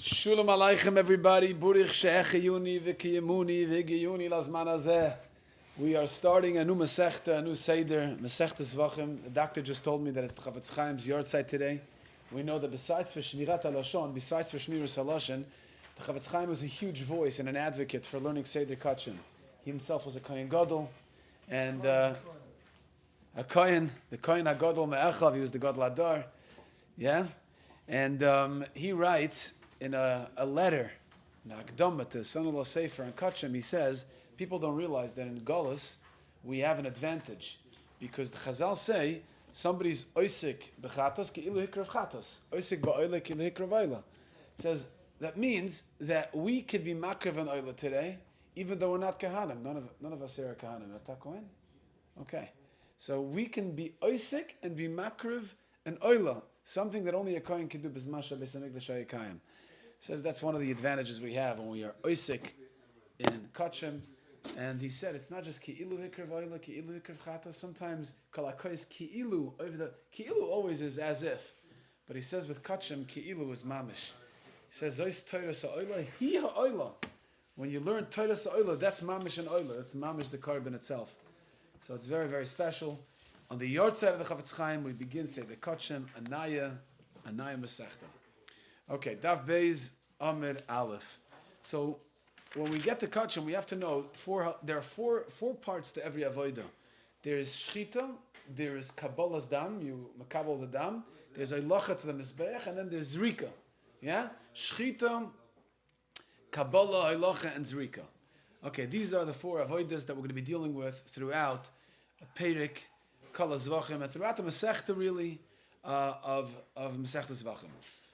Shalom Aleichem, everybody. Burich she'echayuni v'kiyemuni v'giyuni lazman hazeh. We are starting a new Masechta, a new Seder, Masechta Zvachim. The doctor just told me that it's the Chavetz Chaim's yahrzeit today. We know that besides for Shmirat HaLashon, besides for Shmiras HaLashon, the Chavetz Chaim was a huge voice and an advocate for learning Seder Kachim. He himself was a Kohen Gadol, and a Kohen, the Kohen HaGadol Me'echav, he was the Gadol Adar. Yeah? And he writes in a letter, an Akdama to Son-in-Law Sefer and Kachim, he says, people don't realize that in Golos, we have an advantage. Because the Chazal say, somebody's oisik b'chatos ki'ilu hikrav chatos. Oisik ba'oile ki'ilu hikrav oile. Says, that means that we could be makriv an oile today, even though we're not kahanim. None of us here are kahanim. Ata kohen? Okay. So we can be oisik and be makriv an oile. Something that only a kohen can do b'zmasha b'samikdash ha'yikayim. Says that's one of the advantages we have when we are oisik in Kachim. And he said it's not just ki'ilu hikrav oila, ki'ilu hikrav chata. Sometimes kalakois ki'ilu over the ki'ilu always is as if, but he says with Kachim ki'ilu is mamish. He says zois Torah sa'oila hi ha'oila. When you learn Torah sa'oila, that's mamish and oila. That's mamish the carbon itself. So it's very very special. On the yard side of the Chavetz Chaim, we begin to say the Kachim Anaya Masechta. Okay, Daf Beis Amir Aleph. So when we get to Kachim, we have to know there are four parts to every avodah. There is shchita, there is kabbalas dam, you makabel the dam. There's eilacha to the mizbeach, and then there's zrika. Yeah, shchita, kabbalah, eilacha, and zrika. Okay, these are the four avodas that we're going to be dealing with throughout Perik, Kol Zvachim, and throughout the Masechta really of Masechta Zvachim.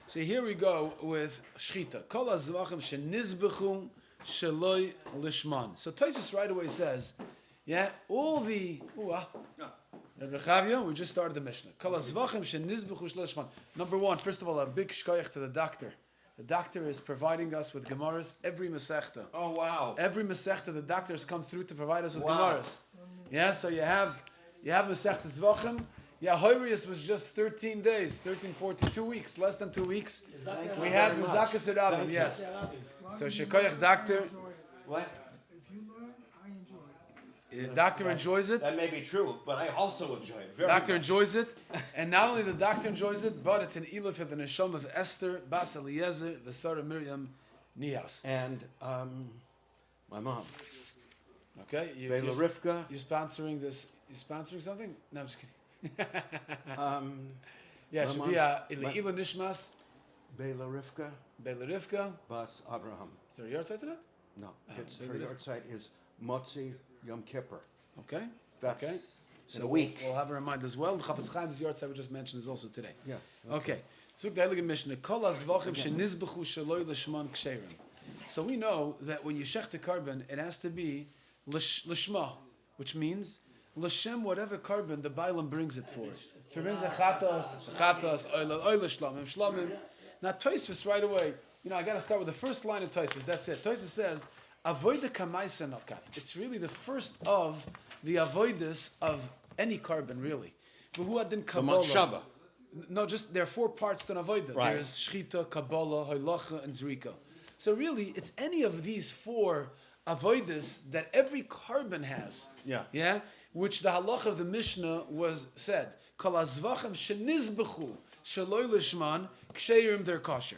So here we go with shchita. Kol Zvachim shenizbechu sheloi lishman. So Taisus right away says, yeah, all the Rabbi Chavia, we just started the Mishnah. Kol Zvachim shenizbechu sheloi lishman. Number one, first of all, a big shkoyach to the doctor. The doctor is providing us with Gemaras every Masechta. Oh wow! Every Masechta, the doctor has come through to provide us with Gemaras. Yeah, so you have Masechta Zvachim. Yeah, Hoirius was just 13 days, 14, 2 weeks, less than 2 weeks. We had Mazakas Rabim, yes. So Shekoyach doctor. What? If you learn, I enjoy it. The doctor enjoys it. That may be true, but I also enjoy it. Very Doctor much. enjoys it, and not only the doctor enjoys it, but it's an iluf for the neshama of Esther, Bas Eliezer, Vesara Miriam, Nihas. And my mom. Okay, Bela Rivka. You're sponsoring this. You're sponsoring something? No, I'm just kidding. Yeah, it should my be mom- Ila Nishmas, Bela Rivka. Bela Rivka. Bas Abraham. Is there a yard site to that? No, it's Bela her Rivka. yard site is Motzi Yom Kippur. Okay. That's Okay. in So a week. We'll have her in mind as well. The Chavetz Chaim's yard site we just mentioned is also today. Yeah. Okay. So the Heilige Mishnah, Kol Zvachim shenizbechu sheloi l'shman ksherim. So we know that when you shech the carbon, it has to be l'shma, which means l'shem whatever carbon the Bailam brings it for. If he brings a chatas, it's a chatas, oil shlamim. Now Tosfos right away, I got to start with the first line of Tosfos. That's it. Tosfos says, avoida kamaisa nakat. It's really the first of the avoidas of any carbon, really. Who had kabbalah? Machshava. No, just there are four parts to an avoida. Right. There is shchita, kabbalah, hoilacha, and zrika. So really, it's any of these four avoidas that every carbon has. Yeah. Yeah. Which the halacha of the Mishnah was said. Kol hazvachim shenizbechu sheloi lishman ksherim they're kosher.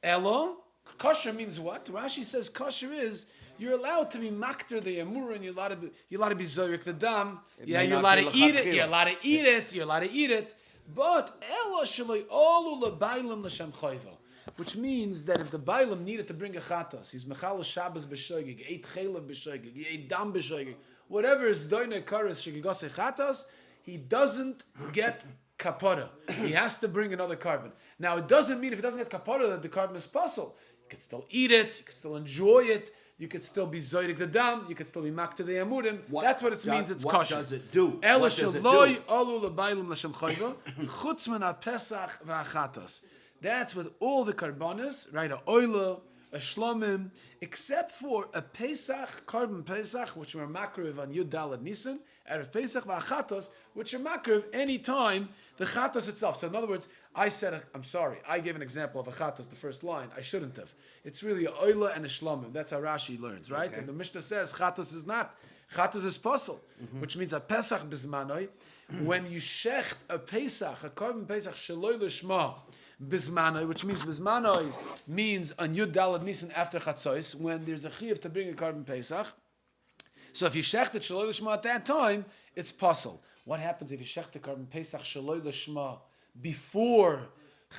Elo, kosher means what? Rashi says kosher is you're allowed to be makter the yamura and you're allowed to be zorik the dam. Yeah, may you're not allowed be to eat it. l'chatchila. You're allowed to eat it. You're allowed to eat it. But elo sheloi olu lebailim l'shem chayva. Which means that if the Bailam needed to bring a chatas, he's mechal Shabbos b'shoigig, ate chelav b'shoigig, he ate dam b'shoigig, whatever is doine kares shegigase chatas, he doesn't get kapara. He has to bring another carbon. Now it doesn't mean if he doesn't get kapara that the carbon is puzzle. You could still eat it, you could still enjoy it, you could still be zoydik the dam, you could still be mak to the amurim. That's what it means. It's kosher. What does it do? Ela What does it shaloi do? alu lebailim l'shem chayva chutz min ha-pesach v'achatas. That's with all the karbanas, right? A oila, a shlomim, except for a Pesach, carbon Pesach, which were makriv on Yud Dalad Nisan, Erev Pesach v'achatos, which are makriv any time The chatas itself. So in other words, I said, I'm sorry, I gave an example of a chatas, the first line. I shouldn't have. It's really a oila and a shlomim. That's how Rashi learns, right? Okay. And the Mishnah says chatas is not. Chatas is puzzle, which means a Pesach bismanoi. When you shecht a Pesach, a korban Pesach sheloi l'shma bismanoi, which means bismanoi means on Yud Dalad Nisan after Chatzos, when there's a chiyuv to bring a korban Pesach. So if you shecht it shaloi l'shma at that time, it's puzzle. What happens if you shecht the korban Pesach shaloi l'shma before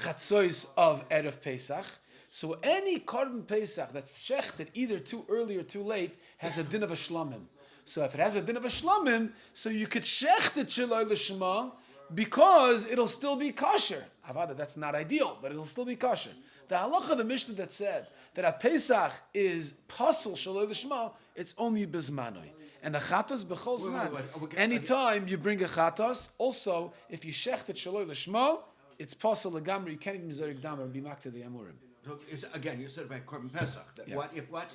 Chatzos of Erev Pesach? So any korban Pesach that's shechted either too early or too late has a din of a shlamim. So if it has a din of a shlamim, so you could shecht it shaloi l'shma because it'll still be kosher. Avada, that's not ideal, but it'll still be kosher. The halacha of the Mishnah that said that a Pesach is pasul shaloi l'shma, it's only bismanoi. And a chatas b'chol zman. Anytime you bring a chatas, also if you shecht it shaloi l'shma, it's pasul legamri. You can't even zorik dam or be mak to the amurim. So again, you said about korban Pesach. That Yeah. what?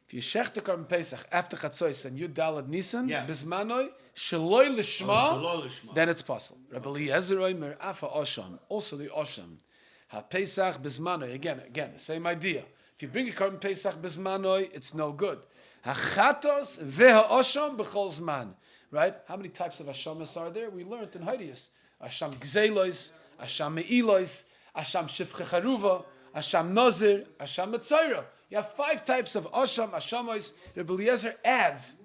If you shecht the korban Pesach after chatzos and Yud Dalad Nisan, Yes. bismanoi shaloi l'shma, shaloi l'shma. then it's pasul. Rabbi Yoel mer afa osham, also the osham. Ha Pesach bismanoi. Again, the same idea. If you bring a korban Pesach bismanoi, it's no good. Ha chatos veha osham b'chol zman. Right? How many types of ashamas are there? We learned in Haidius. Asham gzelois, asham meilois, asham shifche charuva, asham nazir, asham metzayra. You have 5 types of asham, ashamois. Rabbi Eliezer adds,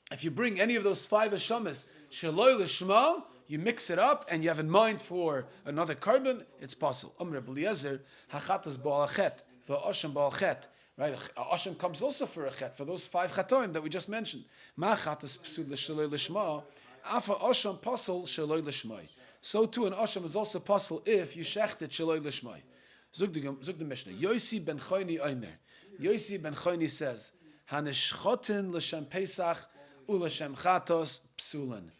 if you bring any of those 5 ashamas, shaloi l'shma, you mix it up and you have in mind for another carbon, it's possible. Rabbi Eliezer, hachatas ba'al chet, va'asham ba'al chet. Right, asham comes also for a chet, for those 5 chatoim that we just mentioned. Ma chatas psul l'shaloi l'shma, afa asham pasul shaloi l'shmai. So too an asham is also pasul if you shecht it shaloi l'shmai. Zug the Mishnah. Yosi ben Choyni Omer. Yosi ben Choyni says, Haneshchotin l'shem Pesach u'l'shem Chatos psulan.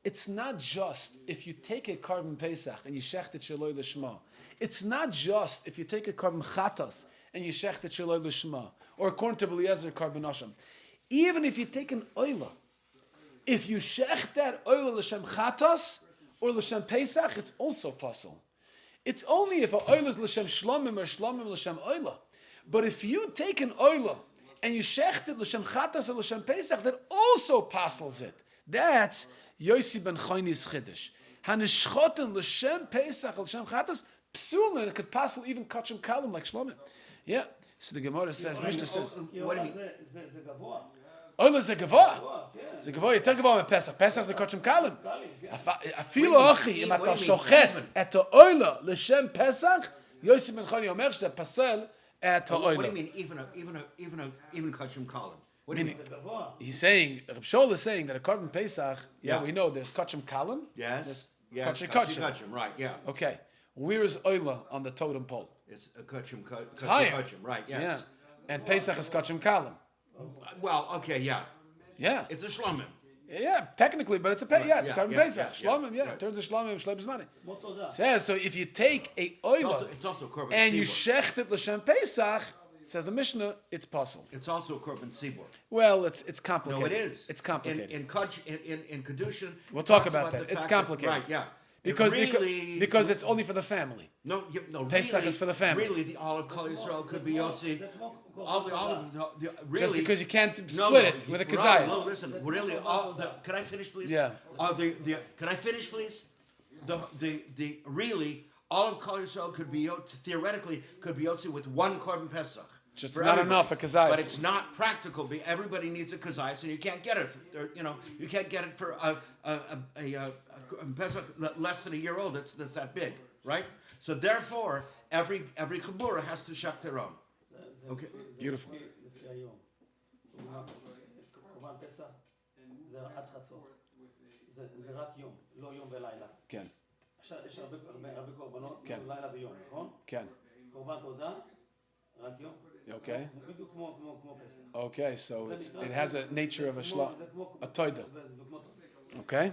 It's not just if you take a korban Pesach and you shecht it shaloi l'shma. It's not just if you take a korban Chatos and you shecht it shaloi l'shma. Or according to Eliezer, korban asham. Even if you take an oila, if you shecht that oila l'shem Chatos or l'shem Pesach, it's also possible. It's only if a oila is l'shem shlomim or shlomim l'shem oila. But if you take an oila and you shecht it l'shem chatas or l'shem pesach, that also passels it. That's Yosi ben Choyni's chiddush. Hanishchoten l'shem pesach or l'shem chatas psulin. It could passel even kachem kalim like shlomim. Yeah. So the Gemara says, Mishnah says, What do you mean? oila is a gavoa. It's a gavoa. You tell gavoa Pesach. Pesach is a kachem kalim. Afilu achi im ata shochet et ha'oila l'shem Pesach. Yosi ben Choyni omer shte pasel et ha'oila. What do you mean? Even kachim kalim. What do you mean? He's saying, Reb Shol is saying that a korban Pesach. Yeah. We know there's kachem kalim. Yes. There's Yes. kachem. Right. Yeah. Okay. Where is oila on the totem pole? It's a kachim. higher. Kachim. Right. Yes. Yeah. And Pesach is kachem kalim. Well. Okay. Yeah. Yeah. It's a shlomim. Yeah, technically, but it's a it's yeah, korban yeah, Pesach. yeah, Shlomim, right. turns to shlomim, shleibs money. Says so if you take a oila It's also korban and you tzibur. shecht it l'shem Pesach, says the Mishnah, it's possible. It's also korban tzibur. Well, it's complicated. No, it is. It's complicated. In kedushin. We'll talk talks about the that. It's fact complicated. Right. Yeah. because really, because it's only for the family. No. Pesach really, is for the family. Really, the olive Kol Yisrael could be Yotzi. All the olive. Really. Just because you can't No, split it with a kazayas. No, listen. Really, can I finish, please? Yeah. Can I finish, please? The really, olive Kol Yisrael could be theoretically could be Yotzi with one korban Pesach. Just for not everybody. enough for kazayas. But it's not practical. Everybody needs a kazayas, and you can't get it. You can't get it for a Pesach less than a year old. That's that big, right? So therefore, every chabura has to shak their own. Okay. Beautiful. זה רק יום, לא יום ולילה. כן. יש הרבה קורבנות, כן. לילה ויום, נכון? כן. קורבן תודה, רק יום. Okay. בדיוק כמו פסח. Okay, so it has a nature of a toida. זה כמו Okay?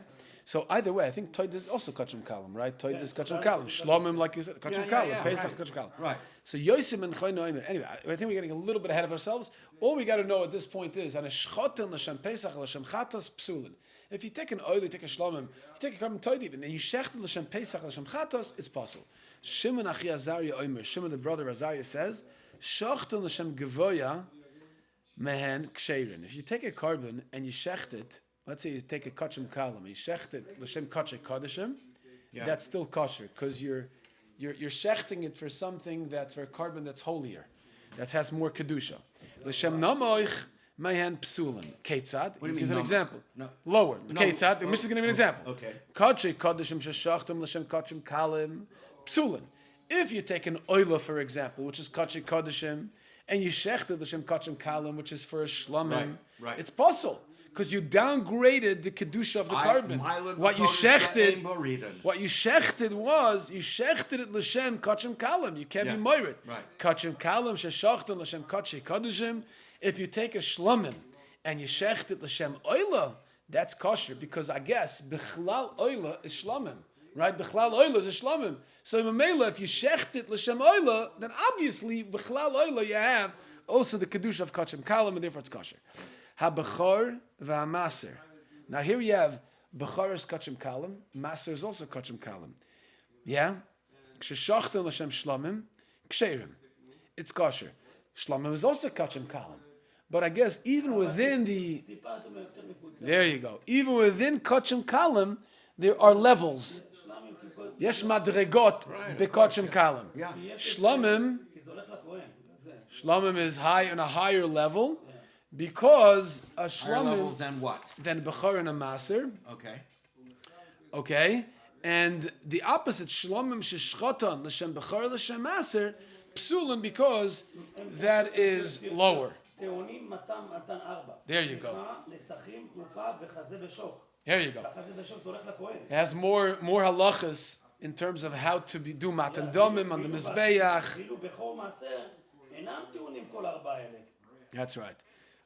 So either way, I think Toid is also Kachim Kalam, right? Toid is Kachim Kalam. Shlomim, like you said, Kachim Kalam. Pesach, Kachim Kalam. Right. So Yosim and Choy Noimer. Anyway, I think we're getting a little bit ahead of ourselves. All we got to know at this point is, an Eshchotin l'Shem Pesach l'Shem Chatas Psulin. If you take an oil, you take a Shlomim, you take a Carbon Toid, and then you Shechten l'Shem Pesach l'Shem Chatas, it's possible. Shimon Achi Azariah Oimer. Shimon the brother Azariah says, Shechten l'Shem Gevoya Mehen Ksherin. If you take a carbon and you shecht it, let's say you take a kachim kalam, you shecht it l'shem kachay kadishim, that's still kosher because you're shechting it for something that's for a carbon that's holier, that has more kedusha. L'shem namoich mehen psulim. Ketzad. Here's an example. No. Lower. No. Ketzad. The Mishnah is going to give an example. Okay. Kachay kadishim sheshachtim l'shem kachim kalim psulim. If you take an oila, for example, which is kachay kadishim, and you shecht it l'shem kachim kalim, which is for a shlamim, it's possible. Because you downgraded the kedusha of the carbon. What you shechted was you shechted it l'shem kachim kalim. You can't be moirid. Kachim kalim sheshachtem l'shem kachay kadushim. If you take a shlamim and you shecht it l'shem oila, that's kosher because I guess bichlal oila is shlamim, right? Bichlal oila is a shlamim. So Mamela, if you shecht it l'shem oila, then obviously bichlal oila you have also the kedusha of kachim kalim, and therefore it's kosher. Ha-bechor v'ha-maser. Now here you have bechor is kachim kalim, maser is also kachim kalim. Yeah? Ksheshachtem l'shem shlamim, ksherim. It's kosher. Shlamim is also kachim kalim. But I guess even within the... There you go. Even within kachim kalim, there are levels. Yesh madregot bekachim kalim. Shlamim is high on a higher level. Because a shlamim than what? Than bechor and a maser. Okay. Okay, and the opposite shlamim sheshchatan l'shem bechor l'shem maser psulim because that is lower. There you go. Here you go. It has more halachas in terms of how to do matan domim on the mizbeach. That's right.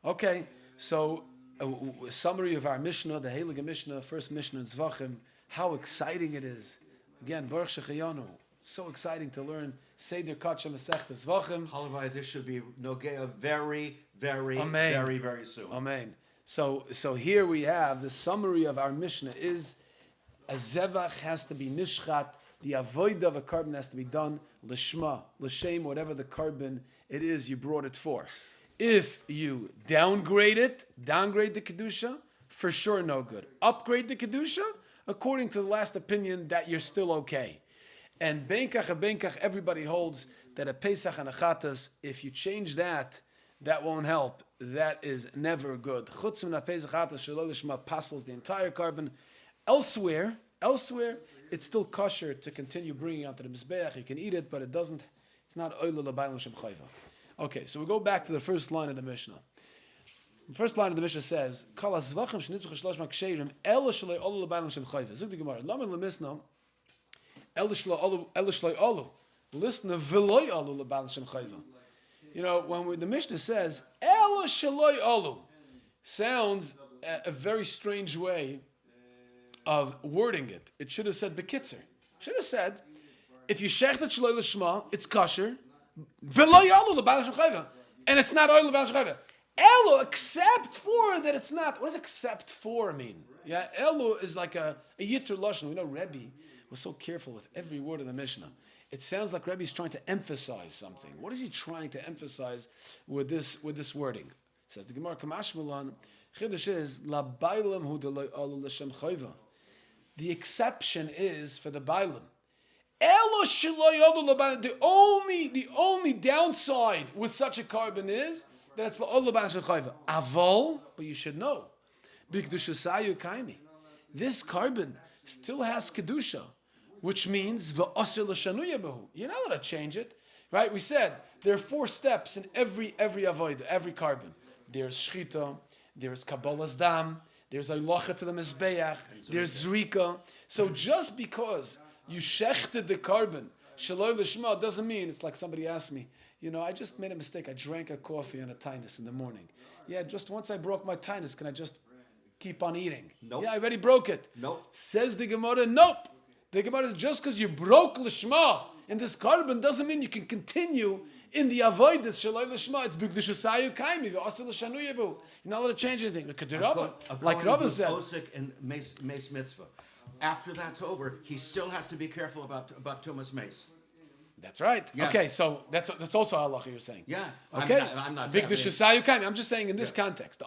Okay, so a summary of our Mishnah, the Heilige Mishnah, first Mishnah in Zvachim, how exciting it is. Again, Baruch Shechayanu. It's so exciting to learn Seder Kacha Masechta Zvachim. Halavai, this should be Nogea very, very, Amen. Very, very soon. Amen. So here we have the summary of our Mishnah is a Zevach has to be Nishchat, the avoid of a carbon has to be done, Lishma, Lishem, whatever the carbon it is you brought it for. If you downgrade the Kedusha, for sure no good. Upgrade the Kedusha, according to the last opinion, that you're still okay. And Benkach, everybody holds that a Pesach and a Chatas, if you change that won't help. That is never good. Chutzim na Pesach Chatas, Shelo Lishma passes the entire carbon. Elsewhere, it's still kosher to continue bringing onto the Mizbeach. You can eat it, but it's not Oila L'Baylam Shem Chayva. Okay, so we go back to the first line of the Mishnah. The first line of the Mishnah says, "Kol Zvachim shenizbach shlosh maksherim ela shloi olu l'baylam shem chayva." Zug the Gemara. Lamed lemisna ela shloi olu. Listen to v'loi olu l'baylam shem chayva. You know, when the Mishnah says ela shloi olu, sounds a very strange way of wording it. It should have said bekitzer. Should have said, if you shech that shloi l'shma, it's kosher. And it's not oil l'baylam shechayva. Elu, except for that it's not. What does except for mean? Yeah, Elu is like a yitr lashon. We know Rebbe was so careful with every word of the Mishnah. It sounds like Rebbe is trying to emphasize something. What is he trying to emphasize with this wording? It says the Gemara Kamash Milan Chiddush is la bailam hu delay alu l'shem chayva. The exception is for the bailam. The only downside with such a carbon is that it's la'ol l'baylam shechayva. Aval, but you should know, this carbon still has kedusha, which means v'asir l'shanuya behu. You're not allowed to change it, right? We said there are 4 steps in every avoid, every carbon. There's shchita, there's kabbalas dam, there's aylacha to the mizbeach, there's zrika. So just because you shechted the carbon, shaloi l'shma, doesn't mean it's like somebody asked me, I just made a mistake. I drank a coffee on a tinus in the morning. Yeah, just once I broke my tinus, can keep on eating. Nope. Yeah, I already broke it. Nope. Says the Gemara, nope. The Gemara is just because you broke Lishma in this carbon doesn't mean you can continue in the avoidance Shaloi Lishma. It's B'Gdushasayu Kaimi, V'Asel L'Shanu Yebu. You're not allowed to change anything. Like Rava said. Osik and mace mitzvah. After that's over, he still has to be careful about Tumas mace. That's right. Yes. Okay, so that's also halacha you're saying. Yeah. Okay. I'm not Big saying- Kaimi. I'm just saying in this context.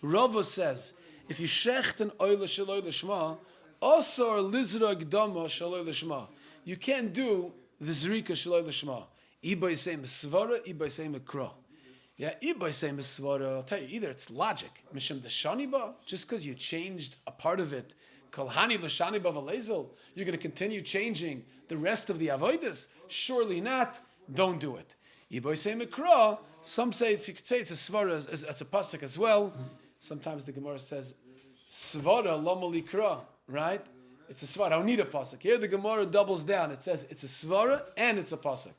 Rava says, if you shecht an oile shaloi lishma, osor lizra gdama shaloi lishma. You can't do the zrika shaloi lishma. Iba say mesvara, iba say mekra. Yeah, iba say mesvara. I'll tell you, either it's logic, misham the shaniba, just because you changed a part of it. Kalhani l'shani b'valezel. You're going to continue changing the rest of the avodas? Surely not. Don't do it. Iboy say mikra. Some say you could say it's a svara, it's a pasuk as well. Sometimes the Gemara says svara lomalikra, right? It's a svara. I don't need a pasuk. Here the Gemara doubles down. It says it's a svara and it's a pasuk.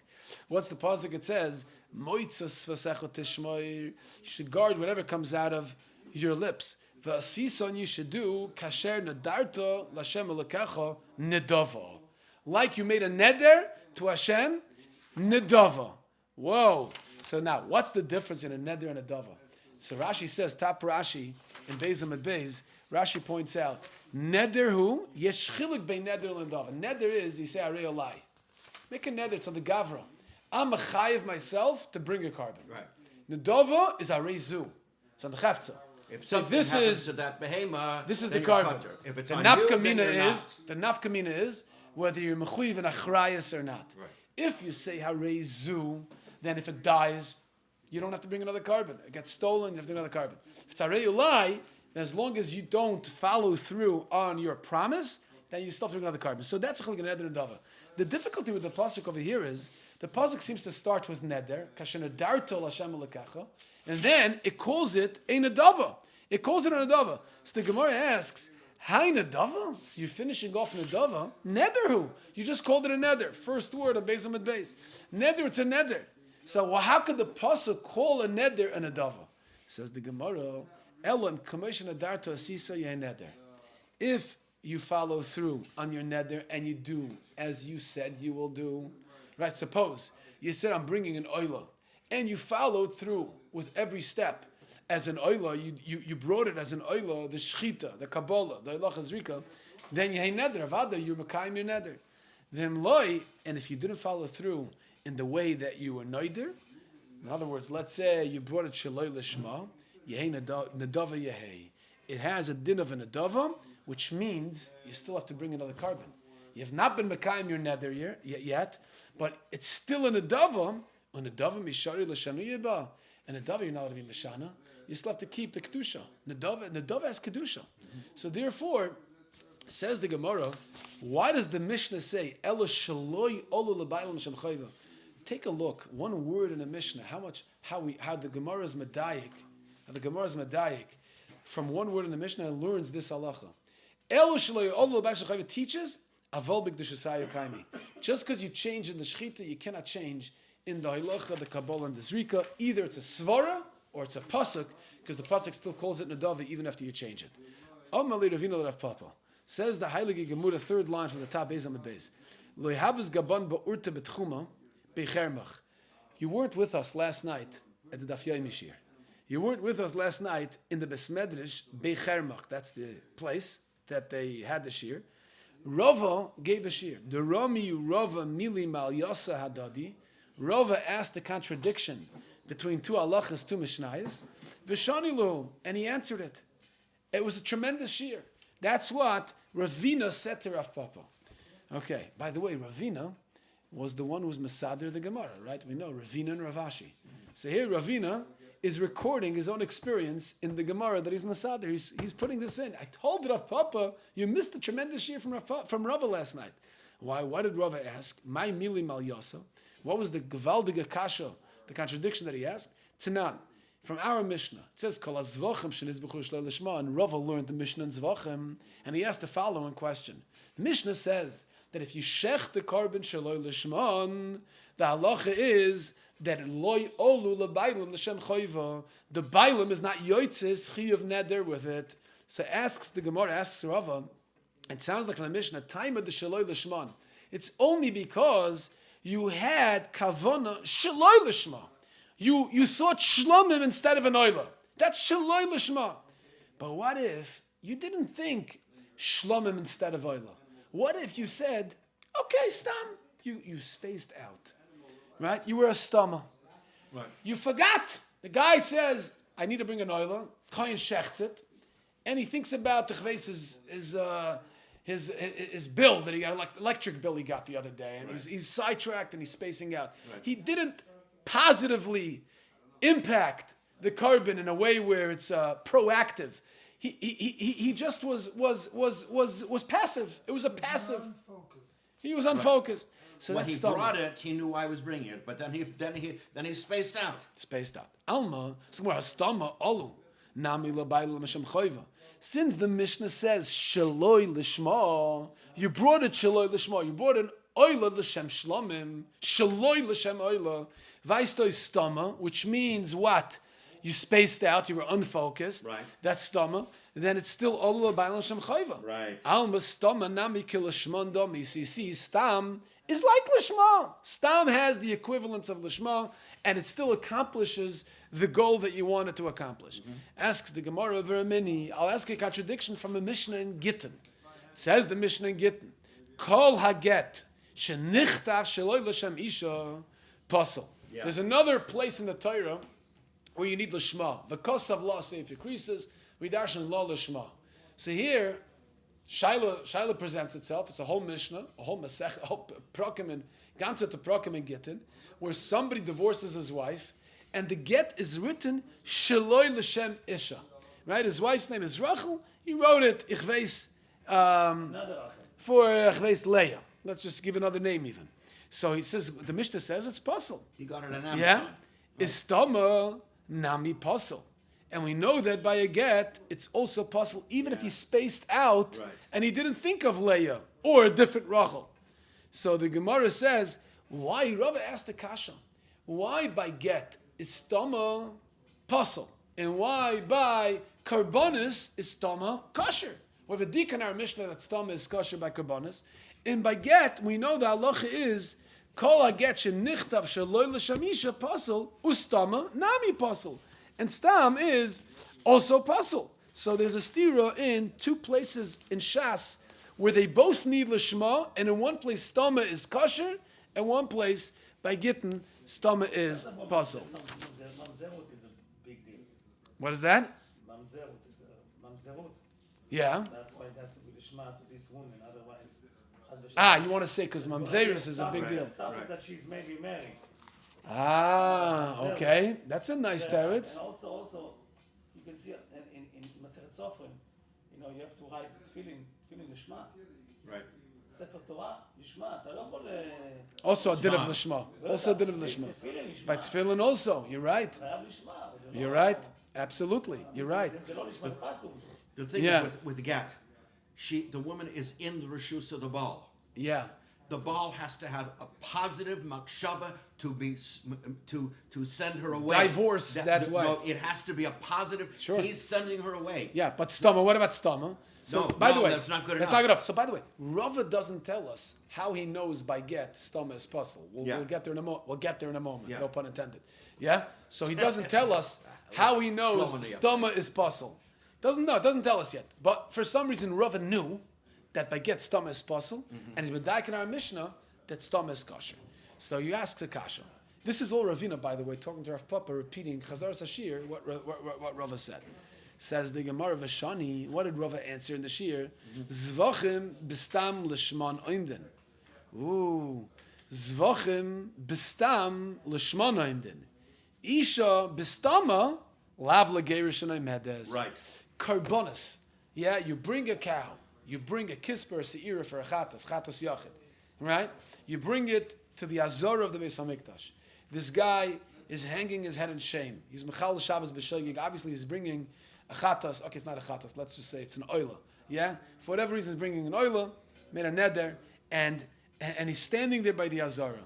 What's the pasuk? It says moitzas vasecho tishmoir. You should guard whatever comes out of your lips. The asison you should do kasher nedarta l'Hashem elokecha nedava, like you made a neder to Hashem nedava. Whoa! So now, what's the difference in a neder and a dava? So Rashi says, top Rashi in Beis Amud Beis, Rashi points out neder hu yesh chilik bein neder and dava. Neder is you say arei olai, make a neder. It's on the gavra. I'm a chayiv myself to bring a carbon. Right. Nedava is arei zu. It's on the chafza. If So something this happens is to that behema, this is then the you're carbon. putter. If it's The on you, then nafkamina you're is not. the nafkamina is whether you're mechuyev and achrayas or not. Right. If you say harei zu, then if it dies, you don't have to bring another carbon. It gets stolen, you have to bring another carbon. If it's harei ulai, then as long as you don't follow through on your promise, then you still have to bring another carbon. So that's a chalik neder and dava. The difficulty with the pasuk over here is the pasuk seems to start with neder, kasher nedarto l'Hashem elokecha, and then it calls it a nedava. It calls it a nedava. So the Gemara asks, "Hi nedava? You're finishing off nedava? Neder who? You just called it a neder. First word on Beis Amud Beis. Neder, it's a neder. So how could the pasuk call a neder a nedava?" Says the Gemara, "Elam kamoshin adarto asisa yeh neder." If you follow through on your neder and you do as you said you will do, right? Suppose you said I'm bringing an oila, and you followed through with every step. As an oila, you brought it as an oila, the shchita, the kabbalah, the oila chazrika, then you hay neder, avada, you're makayim your neder. Then loy, and if you didn't follow through in the way that you were neder, in other words, let's say you brought it shaloi lishma, yehay nedava yehay. It has a din of a nedava, which means you still have to bring another carbon. You have not been makayim your neder yet, but it's still a nedava, a nedava mishari l'shanu yeba, and a nedava you're not allowed to be mishana. You still have to keep the kedusha. Nedava has kedusha. So therefore, says the Gemara, why does the Mishnah say Elo shaloi olu lebaylam shem chayva? Take a look. One word in the Mishnah. How the Gemara is medayik. How the Gemara is medayik. From one word in the Mishnah and learns this halacha. Elo shaloi olu lebaylam shem chayva teaches avol b'kedushasayu kaimi. Just because you change in the shechita, you cannot change in the halacha, the kabbalah, and the zrika. Either it's a svara or it's a pasuk, because the pasuk still calls it nedava even after you change it. Amali Ravina Rav Papa says the Heilige Gemara, third line from the top, Beis Amud Beis. Lo yahavas gaban ba'urta betchuma bechermach. You weren't with us last night at the Daf Yomi Shir. You weren't with us last night in the Besmedrish bechermach. That's the place that they had the shir. Rava gave a shir. The Rami Rava Mili Mal Yasa Hadadi. Rava asked the contradiction between two halachas, two mishnayos, v'shanilu, and he answered it. It was a tremendous shir. That's what Ravina said to Rav Papa. Okay, by the way, Ravina was the one who was Masader the Gemara, right? We know Ravina and Ravashi. So here Ravina is recording his own experience in the Gemara that he's Masader. He's putting this in. I told Rav Papa, you missed the tremendous shir from Rava last night. Why? Why did Rava ask? My mili mal yasa. What was the gevaldige kasha? The contradiction that he asked, Tanan, from our Mishnah, it says, Kol Zvachim shenizbechu shlei lishma, and Rava learned the Mishnah in Zvachim, and he asked the following question. The Mishnah says that if you shech the korban shaloi lishman, the halacha is that loy olu lebailim l'shem choiva. The bailim is not yotzis chiyuv neder with it. So the Gemara asks Rava, it sounds like in the Mishnah, time of the shaloi lishman. It's only because you had kavana shaloi lishma. You thought shlomim instead of an oila. That's shaloi lishma. But what if you didn't think shlomim instead of oila? What if you said, okay, stam, you spaced out, right? You were a stama. Right. You forgot. The guy says, I need to bring an oila. Kohen shechts it. And he thinks about his bill that he got, electric bill he got the other day. And he's sidetracked and he's spacing out. Right. He didn't positively impact the korban in a way where it's proactive. He just was passive. It was a passive. He was unfocused. So when he brought it, he knew I was bringing it, but then he spaced out. Spaced out. Alma, stama olu nami labayla l'mashem choiva. Since the Mishnah says shaloi lishma, you brought it shaloi lishma. You brought an oila l'shem shlomim, shaloi l'shem oila, vaistoi stama, which means what? You spaced out, you were unfocused. Right. That's stama. Then it's still ola l'bayla l'shem choiva. Right. Alma stama nami kilashman domi. So you see, stam is like lishma. Stam has the equivalence of lishma, and it still accomplishes the goal that you wanted to accomplish. Mm-hmm. Asks the Gemara Veramini, I'll ask a contradiction from a Mishnah in Gittin. Says the Mishnah in Gittin, Kol haget shenichtav sheloi l'shem isha pasal. There's another place in the Torah where you need lishma. The kosav law seif increases, we darshan law lishma. So here, Shaila presents itself. It's a whole Mishnah, a whole Masech, a whole Prakim and Ganzat to Prakim and Gittin, where somebody divorces his wife, and the get is written Sheloi l'shem isha. Right? His wife's name is Rachel. He wrote it Ichveis for Ichveis Leah. Let's just give another name even. So he says the Mishnah says it's puzzle. He got it an Amazon. Yeah, istama nami puzzle. And we know that by a get, it's also puzzle, even if he spaced out and he didn't think of Leah or a different Rachel. So the Gemara says, why? Rava asked the Kasha, why by get is stama puzzle? And why by karbonis is stama kosher? We have a dik in our Mishnah that stama is kosher by karbonis. And by get, we know the halacha is kol haget shenichtav sheloi l'shem isha puzzle ustama nami puzzle. And stam is also puzzle. So there's a stira in two places in Shas where they both need lishma, and in one place stama is kosher, and one place by Gittin stama is puzzle. Mamzerut is a big deal. What is that? Mamzerut is mamzerut. Yeah. That's why it has to be lishma to this woman. Otherwise, you want to say because mamzerus is a big deal. Something that she's maybe married. Okay. That's a nice teretz. And also, you can see in Masechet Sofrim, you have to write tefillin lishma. Right. Sefer Torah lishma. אתה לא יכול. Also a din of lishma. Also a din of lishma. By tefillin also. You're right. You're right. Absolutely. You're right. The thing is with the get, the woman is in the reshus of the ball. Yeah. The ball has to have a positive makshava to send her away. Divorce that way. No, it has to be a positive. Sure. He's sending her away. Yeah, but stama. What about stama? So, by the way, that's not good enough. That's not good enough. So, by the way, Rava doesn't tell us how he knows by get stama is puzzle. We'll get there in a moment. We'll get there in a moment. Yeah. No pun intended. Yeah. So he doesn't tell us how he knows stama is puzzle. It doesn't tell us yet. But for some reason, Rava knew that by get stama is puzzle, and he's been daik in our Mishnah that stama is kosher. So you ask the kasha. This is all Ravina, by the way, talking to Rav Papa, repeating Chazar Sashir, what Rava said. Says the Gemara Vashani, what did Rava answer in the Shir? Zvachim bistam lishman oimden. Ooh. Zvachim bistam lishman oimden. Isha bistama lav legerish medes. Right. Karbonis. Yeah, you bring a cow. You bring a kisper, a seira for a chatas yachid. Right? You bring it to the Azor of the Beis HaMikdash. This guy is hanging his head in shame. He's Mechal Shabbos B'Shegig. Obviously, he's bringing a chatas. Okay, it's not a chatas. Let's just say it's an oila. Yeah? For whatever reason, he's bringing an oila, made a neder, and he's standing there by the Azara.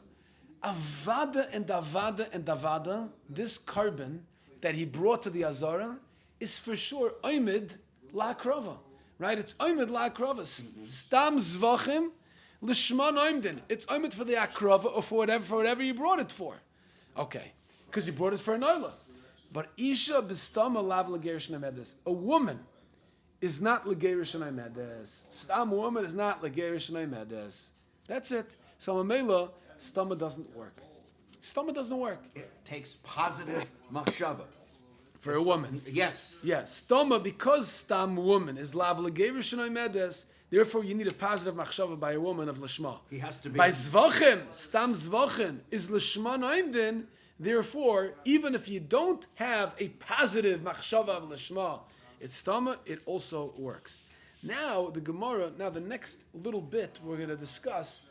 Avada and Avada and Avada, this carbon that he brought to the Azara is for sure Oimid La'akrova. Right? It's Oimid La'akrova. Stam Zvachim L'shman Oimdin. It's Oimid for the Akrova or for whatever you brought it for. Okay. Because you brought it for an Oila. But Isha B'stama Lav L'gerish Namedes. A woman is not L'gerish Namedes. Stam woman is not L'gerish Namedes. That's it. So Mamela, Stama doesn't work. Stama doesn't work. It takes positive machshava. For a woman. Yes. Yes. Stoma, because Stam woman is Lav L'gerish Namedes, therefore you need a positive machshava by a woman of Lishma. He has to be. By Zvachim, Stam Zvachim is Lishma Naimdin, therefore, even if you don't have a positive machshava of Lishma, it's Stama, it also works. Now, the next little bit we're going to discuss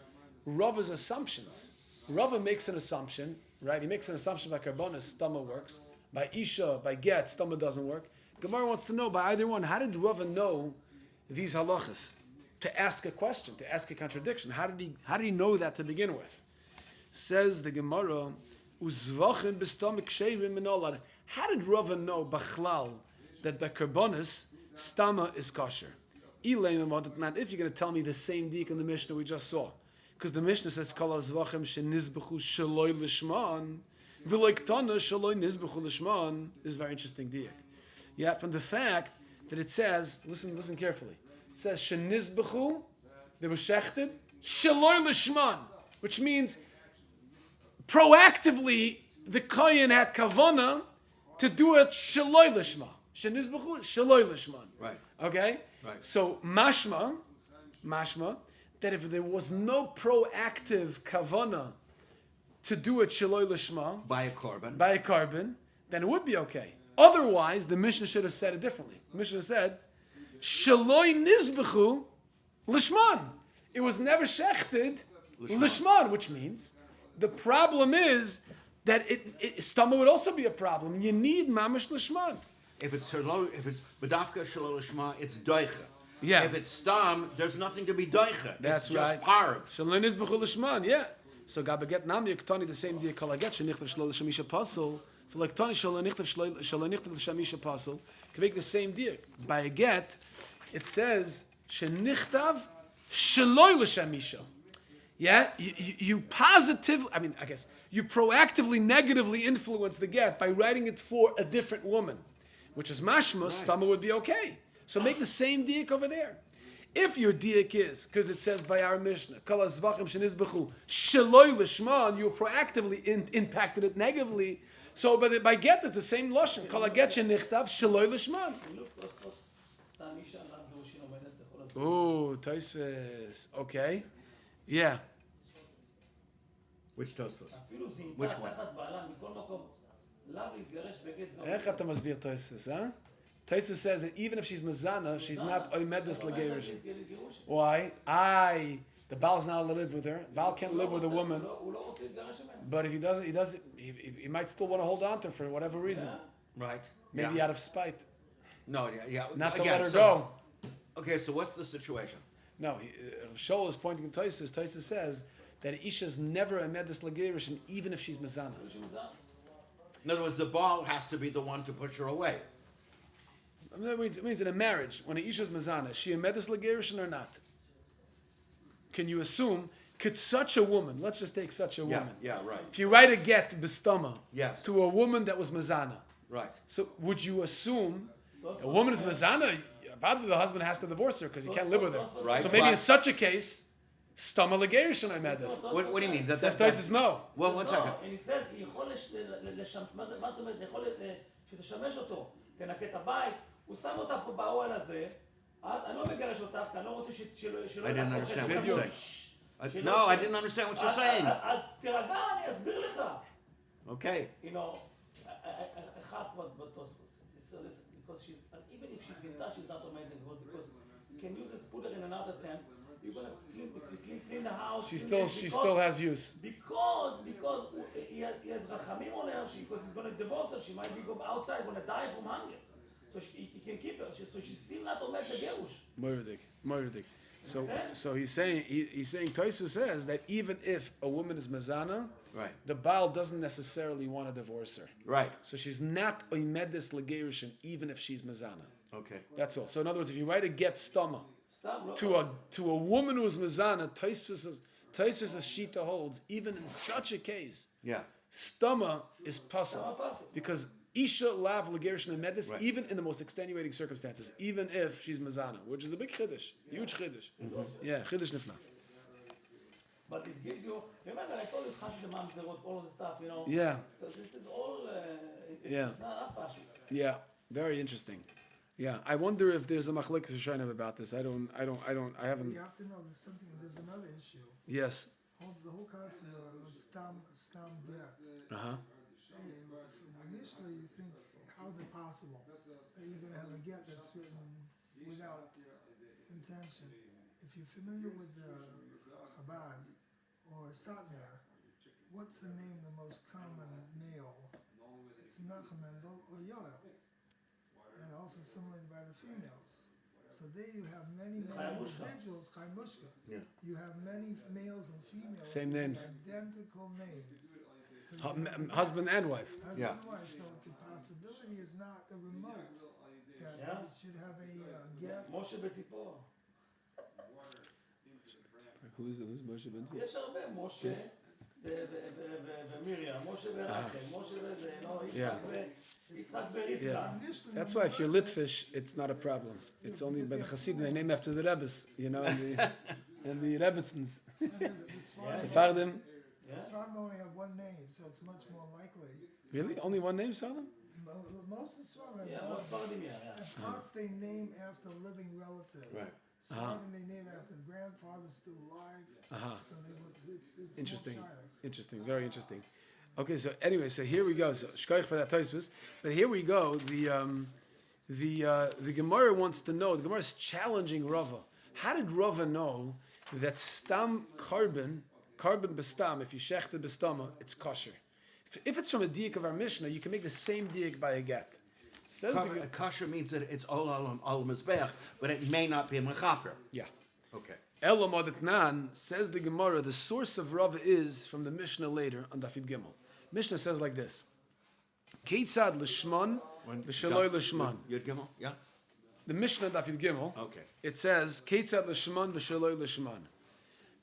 Rava's assumptions. Rava makes an assumption, right? He makes an assumption by Karbonis, Stama works. By Isha, by Get, Stama doesn't work. Gemara wants to know by either one, how did Rava know these halachas? To ask a question, to ask a contradiction. How did he know that to begin with? Says the Gemara, Uzvachim b'stomach ksherim minolar. How did Rava know b'chlal that by Karbonis, Stama is kosher? If you're going to tell me the same dik in the Mishnah we just saw. Because the Mishnah says, Kol ha-zvachim shenizbechu shaloi lishman, v'loiktana shaloi nizbechu lishman, is a very interesting dik. Yeah, from the fact that it says, listen carefully, it says, shenizbechu, they were shechted, shaloi lishman, which means proactively the kohen had kavana to do it shaloi lishma. Shenizbechu, shaloi lishman. Right. Okay? Right. So mashma, that if there was no proactive kavana to do it shaloi lishma By a korban. by a carbon, then it would be okay. Otherwise, the Mishnah should have said it differently. The Mishnah said shaloi nizbechu lishman. It was never shechted lishman, which means the problem is that stama would also be a problem. You need mamish lishman. If it's bedafka shalol lishma, it's doicha. Yeah. If it's stam, there's nothing to be doicha. That's it's just right. parv. Shaloi nizbechu lishman, yeah. So gabaget nami yaktani the same day kolaget shenichtav shlo l'shamisha pasul. For like tani shaloi nichtav l'shamisha pasul can make the same deal. By a get, it says shenichtav shaloi l'shamisha. Yeah, you positively, you proactively negatively influence the get by writing it for a different woman, which is mashma, stama would be okay. So make the same diak over there. If your diak is, because it says by our Mishnah, kala zvachim shenizbechu shaloi lishman, you proactively impacted it negatively. So by get, it's the same lashon. Kala get shenichtav shaloi lishman. Oh, Taisves. Okay. Yeah. Which Tosfos? Which one? איך אתה מסביר Taisves, huh? Taisves says that even if she's mazana, she's not oimedes legerishin. Why? The Baal's not allowed to live with her. Baal can't live with a woman. But if he doesn't, he might still want to hold on to her for whatever reason. Right. Maybe out of spite. No, yeah. Not to Again, let her go. Okay, so what's the situation? No, Shaul is pointing to Taisus. Taisus says that Isha's never a medis lagerishin, even if she's mazana. In other words, the Baal has to be the one to push her away. It means in a marriage, when an Isha's mazana, is she a medis lagerishin or not? Can you assume, could such a woman, let's just take such a woman. Yeah, right. If you write a get b'stama Yes. to a woman that was mazana, Right. so would you assume a woman is mazana, the husband has to divorce her because he can't live with her. Right, So maybe but- in such a case, stama legerishin I made this. What do you mean? Says Taisus no. Well, one second. he says, יכול מה זאת אומרת, יכול שתשמש אותו, תנקה את הבית, הוא שם אותה פה באוהל הזה, אני לא מגרש אותך, כי אני לא רוצה שלא... I didn't understand what Video. you're saying. No, I didn't understand what you're saying. אז תרגע, אני אסביר לך. Okay. You know, I have what Tosfos. Because she's, even if she's in touch, she's not automatically good, because you can use it, put her in another tent, you're going to clean the house. She still has use. Because he has rachamim on her, because he's going to divorce her, she might be go outside, going to die from hunger. So he can keep her, so she's still not omet the gerush. Moiridik. So he's saying Tosfos says that even if a woman is mazana, Right. the Baal doesn't necessarily want to divorce her. Right. So she's not oimedis legerushin even if she's mazana. Okay. That's all. So in other words, if you write a get stama סתם, to a woman who is mazana, Tosfos' shita holds even in such a case, Yeah. stama is pasa סתם פסק. because isha lav legerushin oimedis Right. even in the most extenuating circumstances, even if she's mazana, which is a big chiddush, huge chiddush. Yeah, chiddush nifnaf. But it gives you, remember I told you Chashish the Mamzerot, all of the stuff, you know. Yeah. So this is all, Yeah. it's not Pashut. Yeah, very interesting. Yeah, I wonder if there's a machlekes Rishonim about this. I haven't. You have to know there's another issue. Yes. The whole concept of stam get. Uh-huh. Initially, you think, how is it possible that you're going to have a get that's written without intention? If you're familiar with Chabad or Satmar, what's the name of the most common male? It's Menachem Mendel or Yoel. And also similarly by the females. So there you have many individuals, Chaimushka. Yeah. You have many males and females. Same with names. Identical names. So you have a Husband and wife. husband Yeah. and wife. So the possibility is not the remote that Yeah. you should have a get. משה בציפור. Who's Moshe Benzi? יש הרבה, משה ומיריה, משה ורחל, משה וזה, לא, יצחק ברבקה. Yeah. That's why if you're Litvish, it's not a problem. It's only by the Hasidim. They name after the Rebbes, you know, and the Rebbetzins. Sephardim. Sfardim only have one name, so it's much more likely. Really? Only one name, Salam? Most of Sfardim Yeah, have most one. ספרדים, yeah. And plus they name after living relative. Right. Sfardim they name after the grandfather still alive. Uh-huh. So they would, it's Interesting. more shire. Interesting. Very interesting. Okay, so anyway, so here we go. So shkoich for that Tosfos. But here we go. The Gemara wants to know. The Gemara is challenging Rava. How did Rava know that stam carbon bestam, if you shechted bestama, it's kosher? If it's from a diak of our Mishnah, you can make the same diak by a get. Says the Kosher means that it's all mizbeach, but it may not be a mechaper. yeah. Okay. Elamodetnan says the Gemara. The source of Rava is from the Mishnah later on Dafid Gimel. Mishnah says like this: Keitzad l'shman v'shaloi l'shman. Yud Gimel? Yeah? The Mishnah Dafid Gimel. Okay. It says Keitzad l'shman v'shaloi l'shman.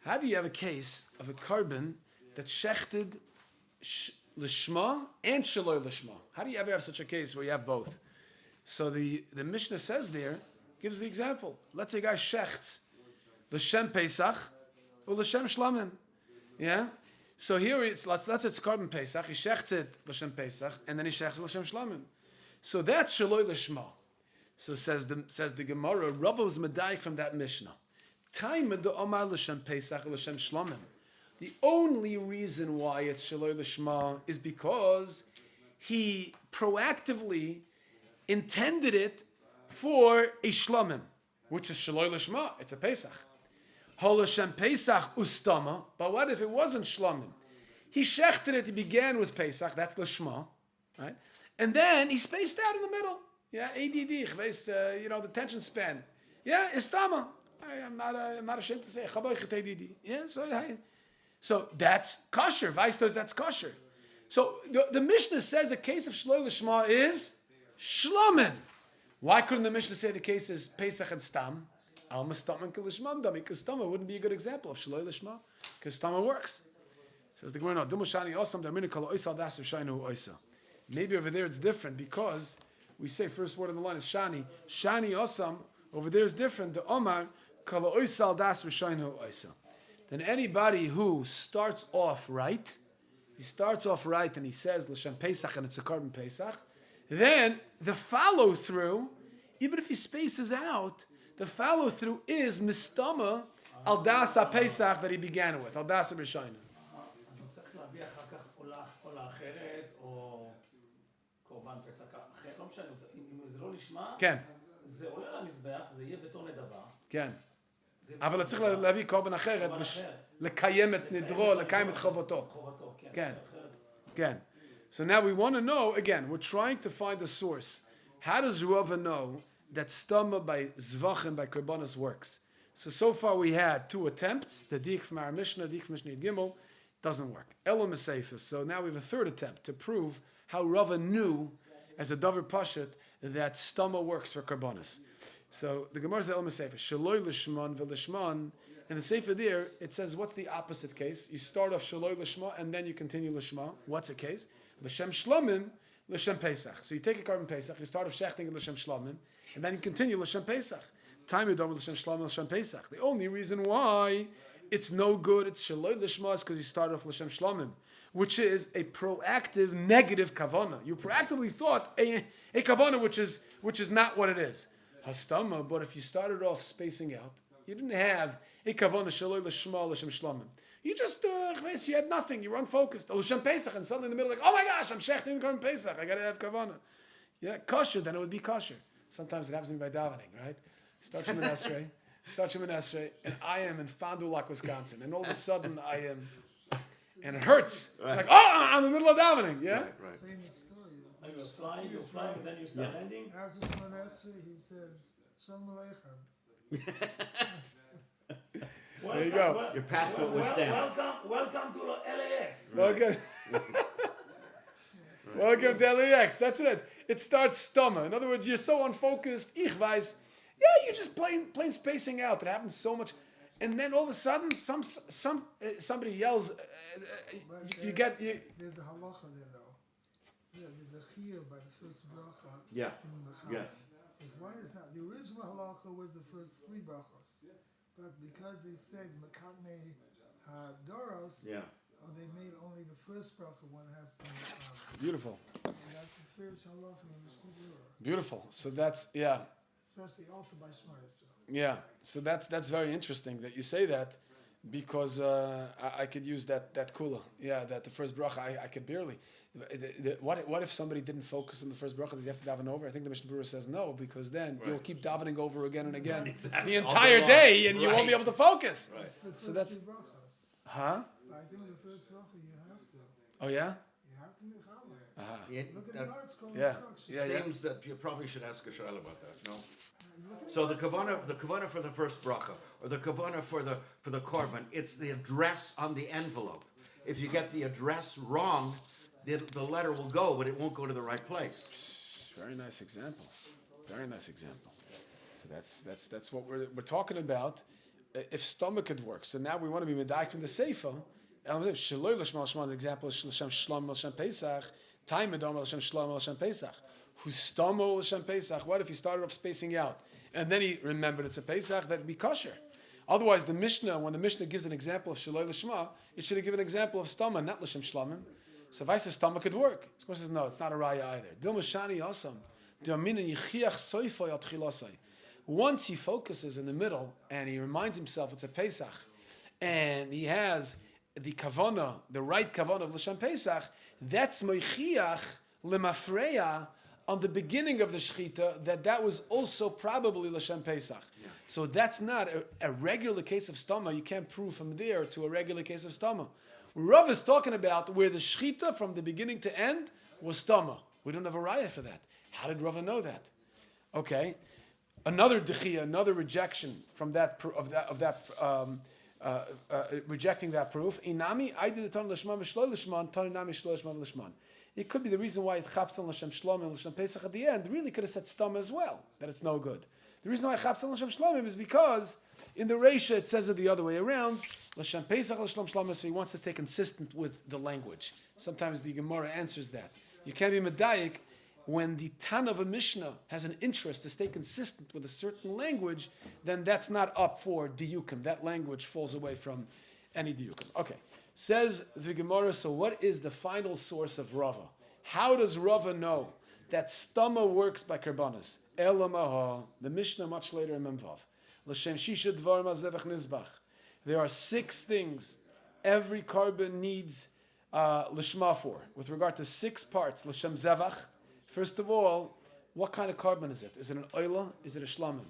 How do you have a case of a carbon that's shechted l'shma and shaloi l'shma? How do you ever have such a case where you have both? So the Mishnah says there, gives the example. Let's say a guy shechts l'shem Pesach or l'shem Shlamim. Yeah? So here it's, let's say it's carbon Pesach, he shechts it l'shem Pesach, and then he shechts l'shem Shlamim. So that's shaloi l'shma. So says the Gemara, Rava was medayik from that Mishnah. The only reason why it's Shaloi L'Shma is because he proactively intended it for a Shlamim, which is Shaloi L'Shma, it's a Pesach. L'Shem Pesach Ustama, but what if it wasn't Shlamim? He shechted it, he began with Pesach, that's L'Shma, right? And then he spaced out in the middle. Yeah, ADD, the attention span. Yeah, Istama. I'm not ashamed to say. Yeah, so that's kosher. Vice does that's kosher. So the Mishnah says a case of Shloi L'Shma is Shlomin. Why couldn't the Mishnah say the case is Pesach and Stam? Alma Stam L'Shma Dami, because Stama wouldn't be a good example of Shloi L'Shma, because Stama works. Says the Gemara, no, Shani Osam Damina Kala Oisal Das Shainu Oisa. Maybe over there it's different because we say first word in the line is Shani. Shani Osam over there is different. The Omar Kala Oisal Das Shainu Oisa. Then anybody who starts off right, and he says L'Shem Pesach and it's a carbon Pesach, then the follow through, even if he spaces out, the follow through is Mistama Al Das Pesach that he began with, Al Das B'Shainu. אז הוא צריך להביא אחר כך עולה אחרת, או קורבן פסח אחרת, לא משנה, אם זה לא נשמע, כן. זה עולה למזבח, זה יהיה בתור נדבה. כן. אבל צריך להביא קורבן אחרת, לקיים את נדרו, לקיים את חובתו. חובתו, כן. כן. כן. So now we want to know, again, we're trying to find a source. How does Rava know that stama by Zvachim, by Karbonis works? So far we had 2 attempts. The dik from our Mishnah, dik from Mishnah Gimel, doesn't work. Elam Seifus. So now we have a 3rd attempt to prove how Rava knew, as a Davar Pashat, that Stama works for Karbonis. So the Gemara says Elam Seifus. Shaloi Lishman v'Lishman. In the Sefer there, it says, what's the opposite case? You start off Shaloi Lishma, and then you continue Lishma. What's the case? L'Shem Shlomim, L'Shem Pesach. So you take a carbon Pesach, you start off Shechting and L'Shem Shlomim, and then you continue L'Shem Pesach. Time you don't L'Shem Shlomim, L'Shem Pesach. The only reason why it's no good, it's Shaloi Lishma, is because you start off L'Shem Shlomim, which is a proactive negative kavana. You proactively thought a kavana which is not what it is. Hastama, but if you started off spacing out, you didn't have a kavana Shaloi Lishma, L'Shem Shlomim. You just, you had nothing. You were unfocused. L'Shem Pesach, and suddenly in the middle, like, oh my gosh, I'm shechting the Karban Pesach. I got to have kavana. Yeah, kosher, then it would be kosher. Sometimes it happens to me by davening, right? Start Shemoneh Esrei, and I am in Fond du Lac, Wisconsin, and all of a sudden I am, and it hurts. Right. Like, oh, I'm in the middle of davening, yeah? Right. Famous story. And you're flying, and then you start landing. After Shemoneh Esrei, he says, Shalom Aleichem. There you go. Your passport was stamped. Welcome to LAX. Welcome. Welcome to LAX. That's what it is. It starts Stama. In other words, you're so unfocused. Ich weiß. Yeah, you're just plain spacing out. It happens so much, and then all of a sudden, somebody yells. You get. There's a halacha there, though. Yeah, there's a chiyuv by the first bracha. Yeah. In the Yes. One is not the original halacha was the first 3 brachos, but because they said makatne doros, they made only the first bracha. One has to. Beautiful. And that's the first halacha in the Mishnah Berurah. Beautiful. So that's Especially also by Shema Yisrael. Yeah. So that's very interesting that you say that, because I could use that kula. Yeah, that the first bracha I could barely. What if somebody didn't focus on the first bracha? Does he have to daven over? I think the Mishnah Berurah says no, because then you'll keep davening over again and again Exactly. the entire day, and you won't be Right. able to focus. Right. So that's- 3 brachos. Huh? But I think the first bracha you have to. Oh yeah. You have to make chamer. Yeah, Look at that the art scroll Yeah. instructions. seems that you probably should ask a shaila about that. No. Look at So the kavana for the first bracha, or the kavana for the korban, it's the address on the envelope. If you get the address wrong, the letter will go, but it won't go to the right place. Very nice example. Very nice example. So that's what we're talking about. If stomach could work, so now we want to be medayik from the seifa. And I'm saying shaloi l'shma l'shma. The example is l'shem shlam l'shem pesach. Time edom l'shem shlam l'shem pesach. Who's stamo l'shem pesach? What if he started off spacing out and then he remembered it's a pesach? That'd be kosher. Otherwise, when the Mishnah gives an example of shaloi l'shma, it should have given an example of stama, not l'shem shlamim. So if I say stama could work, the Gemara says no, it's not a raya either. Dil mashani asam. Once he focuses in the middle and he reminds himself it's a Pesach, and he has the kavana, the right kavana of L'Shem Pesach, that's moichiach lemafreya on the beginning of the shechita that was also probably L'Shem Pesach. Yeah. So that's not a regular case of stama. You can't prove from there to a regular case of stama. Rav is talking about where the shechita from the beginning to end was stama. We don't have a raya for that. How did Rav know that? Okay. Another dechia, another rejection from that rejecting that proof. Inami, I did the ton l'shman v'shlo l'shman, ton inami shlo l'shman v'l'shman. It could be the reason why it chaps on l'shem shlomim and l'shem pesach at the end. Really could have said stam as well, that it's no good. The reason why it chaps on l'shem shlomim is because in the Reisha it says it the other way around. L'shem pesach l'shem shlomim. So he wants to stay consistent with the language. Sometimes the Gemara answers that. You can't be medayik when the Tan of a Mishnah has an interest to stay consistent with a certain language, then that's not up for diyukim. That language falls away from any diyukim. Okay, says the Gemara, so what is the final source of Rava? How does Rava know that stama works by karbanas? Elamaha, the Mishnah much later in Memvav. L'shem shisha dvarim hazevach nizbach. There are 6 things every carbon needs l'shma for, with regard to 6 parts. L'shem zevach. First of all, what kind of carbon is it? Is it an oila? Is it a shlamim?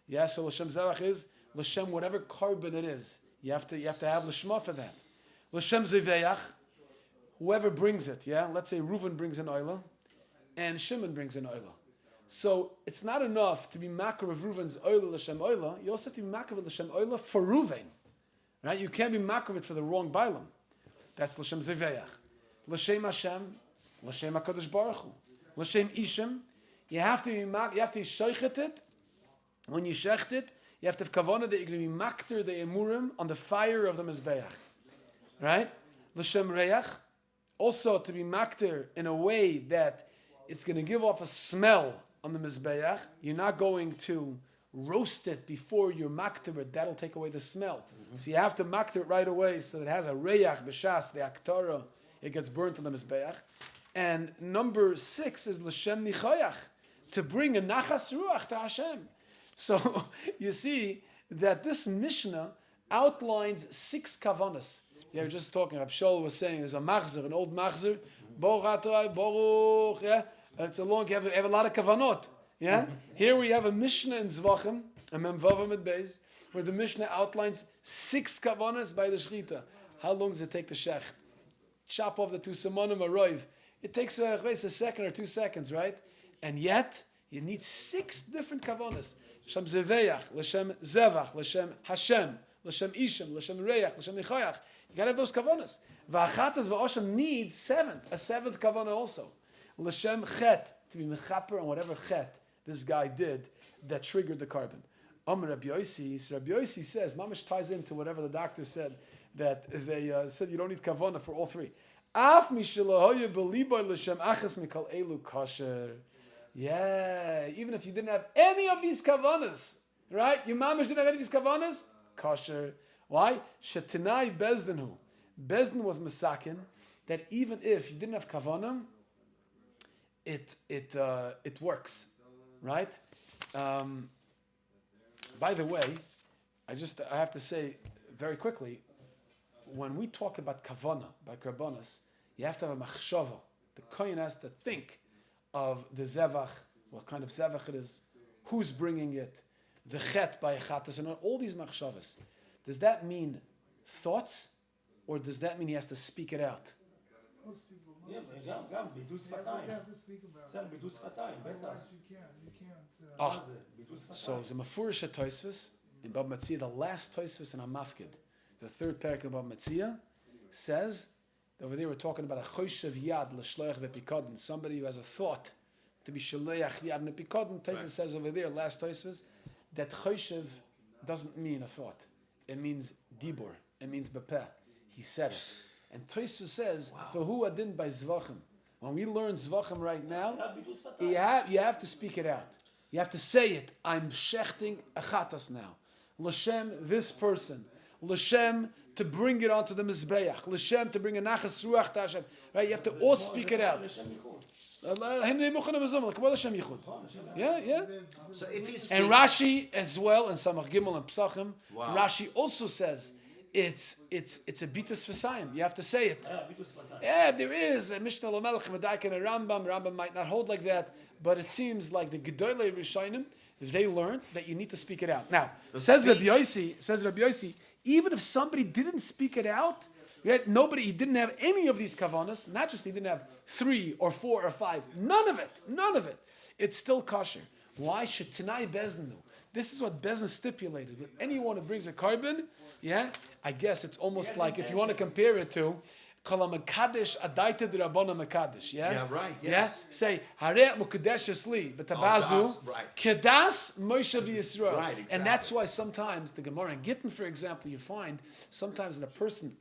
Yeah, so l'shem zevach is l'shem whatever carbon it is. You have to have l'shma for that. L'shem zeveach, whoever brings it. Yeah, let's say Reuven brings an oila, and Shimon brings an oila. So it's not enough to be makar of Reuven's oila l'shem oila. You also have to be makar of l'shem oila for Reuven, right? You can't be makar of it for the wrong bailam. That's l'shem zeveach, l'shem Hashem, l'shem Hakadosh Baruch Hu, l'shem Ishim. You have to be you have to sheichet it. When you shecht it, you have to have kavanah that you're going to be makter the emurim on the fire of the mizbeach, right? L'shem reach, also to be makter in a way that it's going to give off a smell on the mizbeach. You're not going to roast it before you're makter it. That'll take away the smell. Mm-hmm. So you have to makter it right away so that it has a reach b'shas, the aktara, it gets burnt on the mizbeach. And number 6 is l'shem nichoyach, to bring a nachas ruach to Hashem. So you see that this Mishnah outlines 6 kavanas. Yeah, we're just talking. Rabbi Yoel was saying there's a machzer, an old machzer. Baruch, yeah. It's a long. You have a lot of kavanot. Yeah. Here we have a Mishnah in Zvachim, a Memvav Amid Beis, where the Mishnah outlines 6 kavanas by the shechita. How long does it take to shecht? Chop off the 2 simonim aroiv. It takes a second or 2 seconds, right? And yet you need 6 different kavanas. L'shem zeveach, l'shem zevach, l'shem Hashem, l'shem Ishim, l'shem reach, l'shem nichoyach. You gotta have those kavanas. V'achatas v'oshem needs 7, a 7th kavana also. L'shem chet, to be mechaper on whatever chet this guy did that triggered the carbon. Rabbi Yosi, so Rabbi Yosi says, mamish ties into whatever the doctor said, that they said you don't need kavana for all 3. Af mishalahoya beliboy l'shem achas mikal elu kasher. Yeah, even if you didn't have any of these kavanas, right? Your mamish didn't have any of these kavanas, kosher. Why? Shetinai bezdinu. Bezdin was masakin that even if you didn't have kavana, it works, right? By the way, I have to say very quickly, when we talk about kavana by karbonas, you have to have a machshava. The kohen has to think of the zevach, what kind of zevach it is, who's bringing it, the chet by echatas, and all these machshavas. Does that mean thoughts, or does that mean he has to speak it out? Most people, Yeah, גם בידוד שפתיים. you have to speak about בסדר, it. בידוד שפתיים, בטח. Otherwise you can't. מה זה? בידוד So שפתיים. the mafurish toisvis in Bab Metzia, the last toisvis in Hamafkid, the 3rd parak of Bab Metzia, says over there we're talking about a choshev yad l'shloach v'pikadon, somebody who has a thought to be shloach yad v'pikadon. Toisvis says over there, last toisvis, that choshev doesn't mean a thought. It means dibur. It means bepeh. He said it. And Tosfos says, "V'hu adin by Zvachim." When we learn Zvachim right now, you have to speak it out. You have to say it. I'm shechting achatas now. L'shem, this person. L'shem, to bring it onto the mizbeach. L'shem, to bring a nachas ruach to Hashem. Right? You have to all speak it out. Yeah. So if you speak, And Rashi as well, and Samach Gimel and Psachim, Wow. Rashi also says it's a bitus v'sayim. You have to say it. בידוד שפתיים. Yeah, there is a Mishnah Lamelech Medaik and a Rambam. Rambam might not hold like that, but it seems like the Gedolei Rishonim, they learned that you need to speak it out. Now, says Rabbi Yosi, even if somebody didn't speak it out, right, he didn't have any of these kavanas, not just he didn't have 3 or 4 or 5, none of it. It's still kosher. Why should Tanai Bezdin? This is what Bezdin stipulated. With anyone who brings a carbon, yeah, I guess it's almost like if you want to compare it to Kala Mekadesh Adaita de Rabbana Mekadesh. Yeah, right, yes. Yeah, say Hareh Mukadesh Esli, Betabazu, right. Kedas Moshe v'Yisrael. Right, exactly. And that's why sometimes the Gemara in Gittin, for example, you find sometimes when a person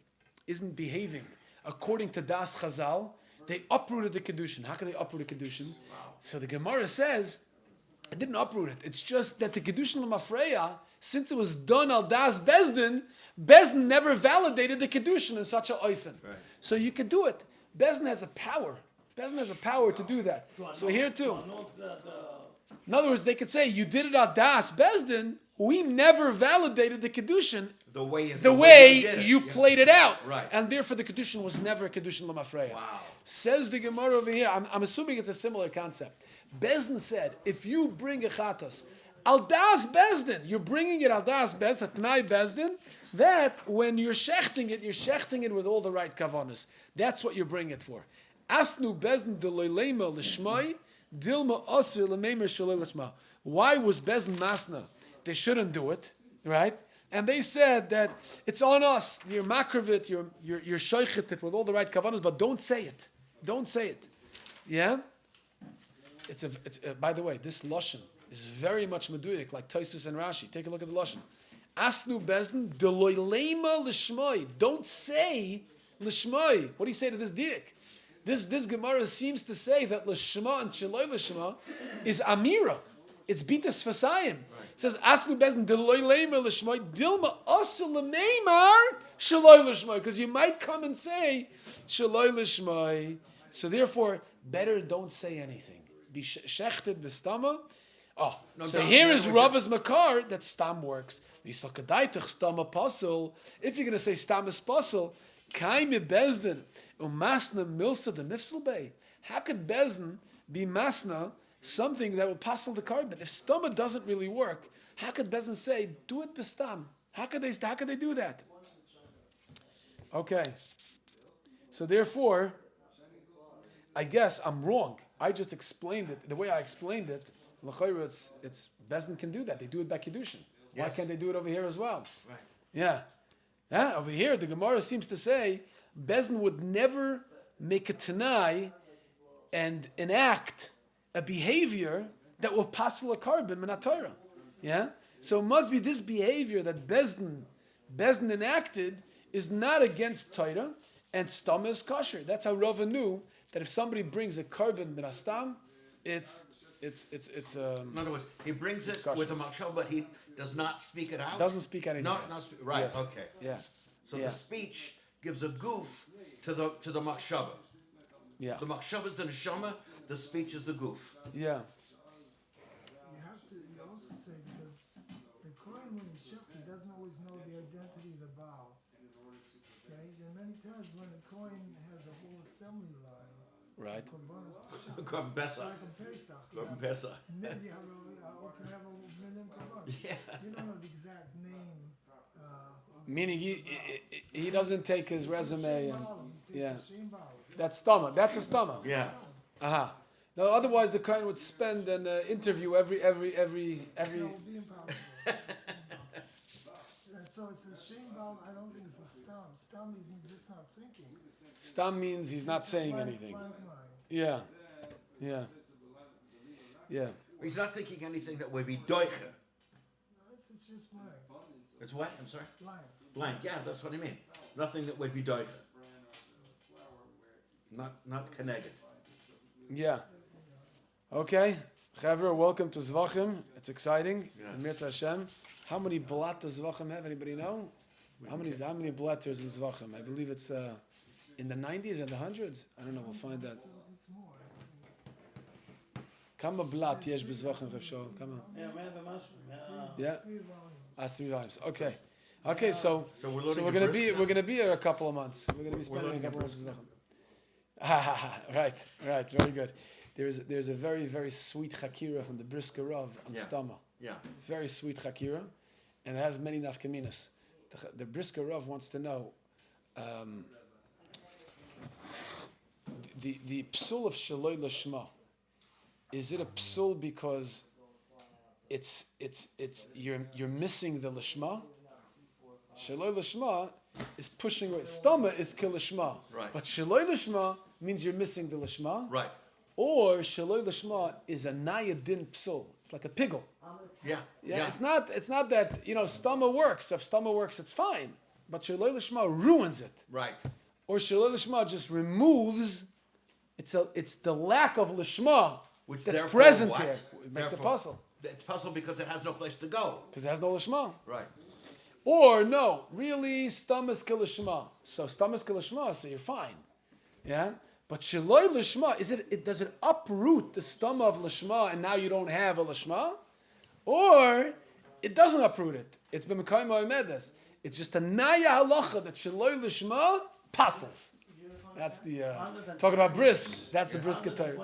isn't behaving according to Das Chazal, they uprooted the Kedushin. How can they uproot the Kedushin? Wow. So the Gemara says, it didn't uproot it. It's just that the Kedushin L'Mafreya, since it was done al Das Bezdin never validated the Kedushin in such a oifen. Right. So you could do it. Bezdin has a power. Bezdin has a power to do that. So here too. In other words, they could say, you did it al Das Bezdin, we never validated the Kedushin the way you played it out. Right. And therefore the Kedushin was never a Kedushin L'Mafreya. Wow. Says the Gemara over here, I'm assuming it's a similar concept. Bezdin said, if you bring a chatas, al das Bezdin, you're bringing it al das Bezdin, Tnai Bezdin, that when you're shechting it with all the right kavanas. That's what you're bringing it for. Asnu Bezdin de loylema l'shmoi, Dilma Osir Lemeimer Shalei Lishma. Why was Bezin Masna? They shouldn't do it, right? And they said that it's on us. You're makravit, you're shaychit it with all the right kavanas, but don't say it. Don't say it. Yeah? By the way, this lashon is very much meduyik, like Tosfos and Rashi. Take a look at the lashon. Asnu Bezin deloy lema lishmoi. Don't say lishmoi. What do you say to this diak? This Gemara seems to say that lishma and shaloi lishma is amira. It's bitas fasayim. It says asnu bezin deloy lema lishma dilma asul lemeimar shaloi lishma, because you might come and say shaloi lishma. So therefore, better don't say anything. Be shechted b'stama. Oh, no, so here is Rava's makar that stam works. Misakadaitach stama pasul. If you're going to say stam is pasul, kaime bezdin umasna milsa the mifsal bay. How could bezdin be masna something that will passel the carbon? If stama doesn't really work, how could bezdin say do it bestam? How could they do that? Okay. So therefore, I guess I'm wrong. I just explained it the way I explained it. It's bezdin can do that. They do it by kiddushin. Why can't they do it over here as well? Right. Yeah. Over here, the Gemara seems to say bezdin would never make a tanai and enact a behavior that will passel a carbon minat Torah. Yeah. So it must be this behavior that bezdin enacted is not against Torah, and stam is kosher. That's how Rava knew that if somebody brings a carbon minastam, it's in other words, he brings it with a machshava, but he does not speak it out. Doesn't speak anything. Right. Yes. Okay. Yeah. So the speech gives a goof to the machshava. Yeah. The machshava is the neshama. The speech is the goof. Yeah. You also say, because the Kohen, when he shucks, he doesn't always know the identity of the Baal. Okay? Then many times when the Kohen has a whole assembly line, Right. Korban Pesach. like a Pesach. Korban Pesach. Maybe can have a million korbanos. Yeah. You don't know the exact name. Meaning he doesn't take his resume and yeah. Shem Baal. That's stomach. That's a stomach. Yeah. Aha. No, otherwise the Kohen would spend an interview every. That would be impossible. And so it's the Shem Baal. I don't think it's a stam. Stam is just not thinking. Stam means he's not saying anything. Blank mind. Yeah. Yeah. Yeah. He's not thinking anything that would be doicha. No, it's just blank. It's what? I'm sorry? Blank. Blank. Yeah, that's what I mean. Nothing that would be doicha. Not connected. Yeah. Okay. Chavra, welcome to Zvachim. It's exciting. Yes. Mirza Hashem. How many blat does Zvachim have? Anybody know? How many blatters in Zvachim? I believe it's in the 90s and the hundreds. I don't know. We'll find that. It's more. Kama blat yesh b'Zvachim, Rav Shaul? Kama. Yeah. 3 volumes. 3 times. Okay. Okay. So we're we're gonna be here a couple of months. We're gonna be spending a couple of months in Zvachim. Right. Very good. There's a very, very sweet chakira from the Brisker Rav on Stama. Yeah. Very sweet chakira, and it has many nafkaminas. The Brisker Rav wants to know the psul of Shaloi Lashma. Is it a psul because it's you're missing the Lashma? Shaloi Lashma is pushing away. Stama is kil Lashma. Right. But Shaloi Lashma means you're missing the Lashma. Right. Or Shaloi Lashma is a nayadin psul. It's like a piggle. Yeah. Yeah. It's not that, Stama works. If Stama works, it's fine. But Shaloi Lashma ruins it. Right. Or Shaloi Lashma just removes. It's the lack of Lashma Which that's therefore present what? here. It makes a Therefore, puzzle. It's puzzle because it has no place to go. Because it has no Lashma. Right. Or no, really, Stamas Kilashma. So Stamas Kilashma, so you're fine. Yeah? But Shaloi Lashma, does it uproot the stomach of Lashma and now you don't have a Lashma? Or it doesn't uproot it. It's b'mekayim ha'emedes. It's just a naya halacha that Shaloi Lashma passes. That's the talking about brisk. That's the brisk Torah.